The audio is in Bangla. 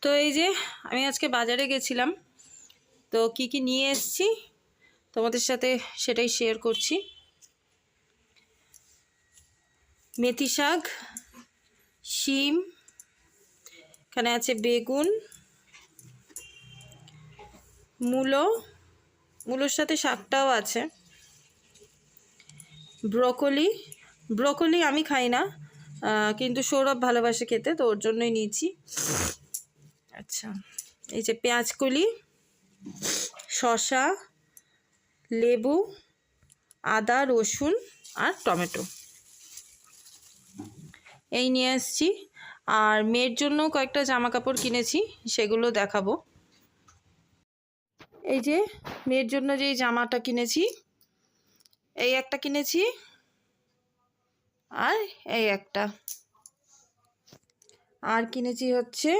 তো এই যে আমি আজকে বাজারে গেছিলাম, তো কি কি নিয়ে এসেছি তোমাদের সাথে সেটাই শেয়ার করছি। মেথি শাক, শিম, এখানে আছে বেগুন, মূলোর সাথে শাকটাও আছে, ব্রকলি আমি খাই না, কিন্তু সৌরভ ভালোবাসে খেতে, তো ওর জন্যই নিয়েছি। আচ্ছা, এই যে পেঁয়াজকলি, শসা, লেবু, আদা, রসুন আর টমেটো এই নিয়ে আসছি। আর মেয়ের জন্য কয়েকটা জামা কাপড় কিনেছি, সেগুলো দেখাবো। এই যে মেয়ের জন্য যেই জামাটা কিনেছি, এই একটা কিনেছি আর এই একটা, আর কিনেছি হচ্ছে